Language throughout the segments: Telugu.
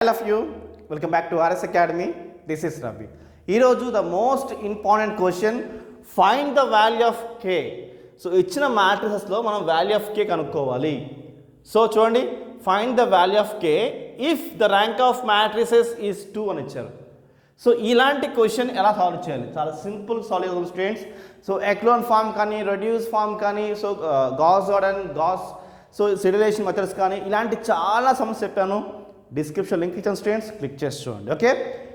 All of you, welcome back to RS Academy. This is Ravi. ఈరోజు the most important question, find the value of k. So ఇచ్చిన మ్యాట్రిసెస్లో మనం వాల్యూ ఆఫ్ k కనుక్కోవాలి. సో చూడండి, find the value of k if the rank of matrices is 2 అని ఇచ్చారు. సో ఇలాంటి క్వశ్చన్ ఎలా సాల్వ్ చేయాలి? చాలా simple solve students. So echelon form కానీ, రెడ్యూస్ ఫామ్ కానీ, సో గాస్ జార్డన్, సో సిడ్యులేషన్ మెథడ్స్ కానీ, ఇలాంటి చాలా సమస్య చెప్పాను. డిస్క్రిప్షన్ లింక్ ఇచ్చాను స్టూడెంట్స్, క్లిక్ చేసి చూడండి. ఓకే,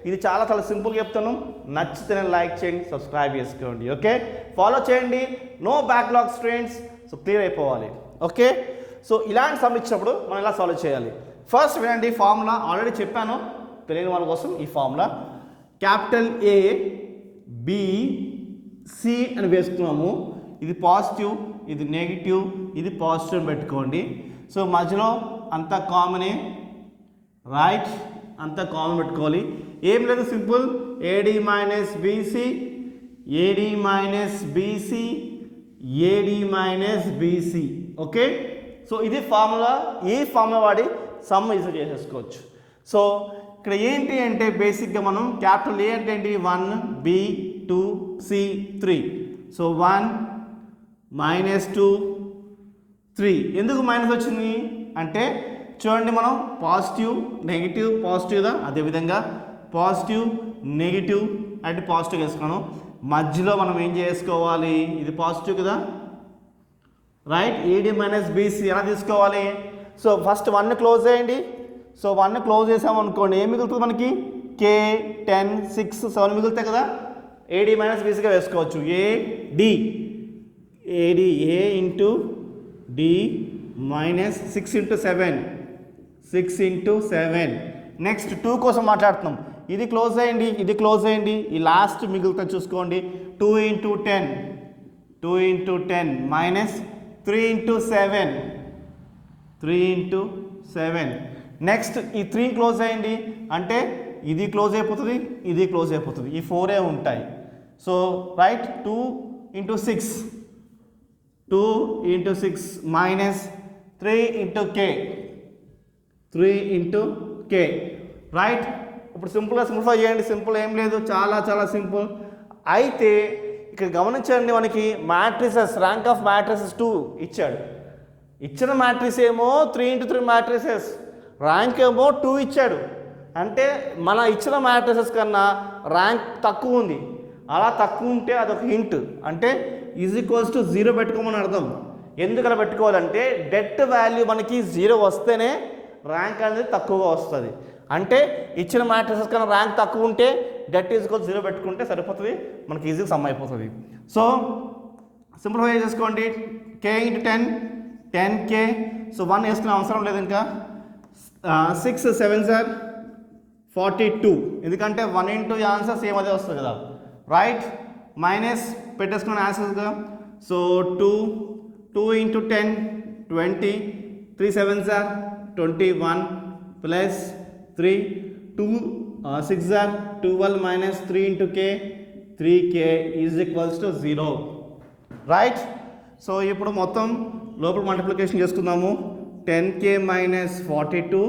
ఇది చాలా సింపుల్గా చెప్తాను. నచ్చితే లైక్ చేయండి, సబ్స్క్రైబ్ చేసుకోండి. ఓకే, ఫాలో చేయండి. No backlog students. So clear అయిపోవాలి. ఓకే, సో ఇలాంటి సమ్ ఇచ్చినప్పుడు మనం ఎలా సాల్వ్ చేయాలి? ఫస్ట్ వినండి, ఫార్ములా ఆల్రెడీ చెప్పాను, తెలియని వాళ్ళ కోసం ఈ formula. Capital A B C అని వేసుకున్నాము. ఇది పాజిటివ్, ఇది నెగిటివ్, ఇది పాజిటివ్ అని పెట్టుకోండి. సో మధ్యలో అంతా కామనే, రైట్, అంతా కామన్ పెట్టుకోవాలి. ఏం లేదు, simple. AD minus BC, AD minus BC, AD minus BC. Okay, so ఇది ఫార్ములా. ఈ ఫార్ములా వాడి సమ్ ఈజీ చేసేసుకోవచ్చు. సో ఇక్కడ ఏంటి అంటే బేసిక్గా మనం క్యాపిటల్ ఏ అంటే ఏంటి? 1 బి 2 సి 3. So 1 minus 2 3. ఎందుకు మైనస్ వచ్చింది అంటే చూడండి, మనం పాజిటివ్ నెగిటివ్ పాజిటివ్గా, అదేవిధంగా పాజిటివ్ నెగిటివ్ అంటే పాజిటివ్ వేసుకున్నాను. మధ్యలో మనం ఏం చేసుకోవాలి? ఇది పాజిటివ్ కదా, రైట్. ఏడి మైనస్ బీసీ ఎలా తీసుకోవాలి? సో ఫస్ట్ 1 క్లోజ్ చేయండి. సో 1 క్లోజ్ చేసామనుకోండి, ఏం మిగులుతుంది మనకి? కే 10 6 7 మిగులుతాయి కదా. ఏడి మైనస్ బీసీగా వేసుకోవచ్చు. AD AD A into D minus 6 into 7, 6 into 7. Next 2 కోసం మాట్లాడుతున్నాం. ఇది క్లోజ్ అయ్యండి, ఇది క్లోజ్ అయ్యండి. ఈ లాస్ట్ మిగులుతా చూసుకోండి. 2 into 10, 2 into 10 minus 3 into 7, 3 into 7. Next ఈ 3 క్లోజ్ అయ్యండి అంటే ఇది క్లోజ్ అయిపోతుంది, ఇది క్లోజ్ అయిపోతుంది. ఈ 4 ఉంటాయి. So right, 2 into 6, 2 into 6 minus 3 into K, 3 into K, right. ఇప్పుడు సింపుల్గా సింప్లిఫై చేయండి. సింపుల్ ఏం లేదు, చాలా సింపుల్. అయితే ఇక్కడ గమనించండి, మనకి మ్యాట్రిసెస్ ర్యాంక్ ఆఫ్ మ్యాట్రిసెస్ 2 ఇచ్చాడు. ఇచ్చిన మ్యాట్రిస్ ఏమో 3 ఇంటూ 3 మ్యాట్రిసెస్, ర్యాంక్ ఏమో 2 ఇచ్చాడు. అంటే మన ఇచ్చిన మ్యాట్రిసెస్ కన్నా ర్యాంక్ తక్కువ ఉంది. అలా తక్కువ ఉంటే అదొక హింట్, అంటే ఈజ్ ఈక్వల్స్ టు 0 పెట్టుకోమని అర్థం. ఎందుకు అలా పెట్టుకోవాలంటే డెట్ వాల్యూ మనకి 0 వస్తేనే ర్యాంక్ అనేది తక్కువగా వస్తుంది. అంటే ఇచ్చిన మ్యాట్రిసెస్ కన్నా ర్యాంక్ తక్కువ ఉంటే డెట్ ఈజ్ ఈక్వల్ 0 పెట్టుకుంటే సరిపోతుంది, మనకి ఈజీగా సమ్ అయిపోతుంది. సో సింప్లిఫై చేసుకోండి. కే ఇంటూ 10, 10k. సో 1 వేసుకునే అవసరం లేదు ఇంకా. 6 7 సార్ 42, ఎందుకంటే 1 ఇంటూ ఆన్సర్ సేమ్ అదే వస్తుంది కదా, రైట్. మైనస్ పెట్టేసుకున్న ఆన్సర్స్గా. సో 2 ఇంటూ 10 20, 3 7 సార్ 21 ప్లస్ 3, 2 6 సార్ 12 minus 3 into K, 3k is equals to 0, right. So ఇప్పుడు మొత్తం లోపల మల్టిప్లికేషన్ చేసుకుందాము. 10k minus 42.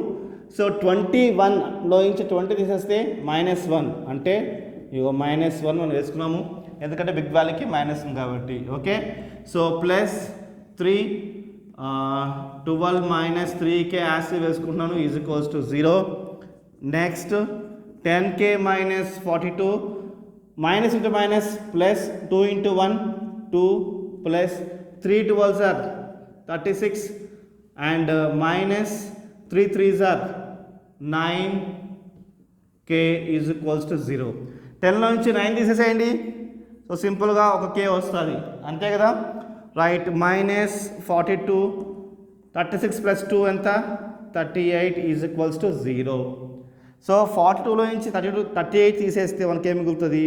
సో 21లో నుంచి 20 తీసేస్తే -1 అంటే ఇగో -1 మనం వేసుకున్నాము, ఎందుకంటే బిగ్ వాల్యూకి -1 కాబట్టి. Okay, so plus 3 12 minus 3k యాసిడ్ వేసుకుంటున్నాను, is equals to 0. Next 10k minus 42, minus into minus plus 2 into 1 2 plus 3 12 సార్ 36 అండ్ మైనస్ 3 3 సార్ 9k ఈజ్ ఈక్వల్స్ టు 0. 10లో నుంచి 9 తీసేసేయండి. సో సింపుల్గా ఒక k వస్తుంది, అంతే కదా, రైట్. మైనస్ 42, 36 ప్లస్ 2 ఎంత? 38 ఈజ్ ఈక్వల్స్ టు 0. సో 42లో నుంచి 38 తీసేస్తే మనకి ఏం మిగులుతుంది?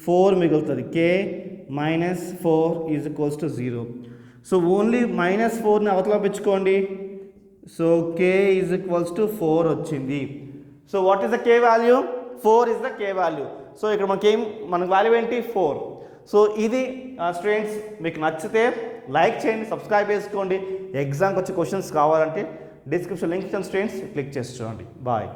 4 మిగులుతుంది. k minus 4 is equals to 0. So only -4ని అవతల పెంచుకోండి. So k is equals to 4 వచ్చింది. So what is the k value? 4 is the k value. So ఇక్కడ మనకి వాల్యూ ఏంటి? 4. సో ఇది స్టూడెంట్స్, మీకు నచ్చితే లైక్ చేయండి, సబ్స్క్రైబ్ చేసుకోండి. ఎగ్జామ్కి వచ్చే క్వశ్చన్స్ కావాలంటే డిస్క్రిప్షన్ లింక్ ఇచ్చిన స్టూడెంట్స్ క్లిక్ చేసి చూడండి. బాయ్.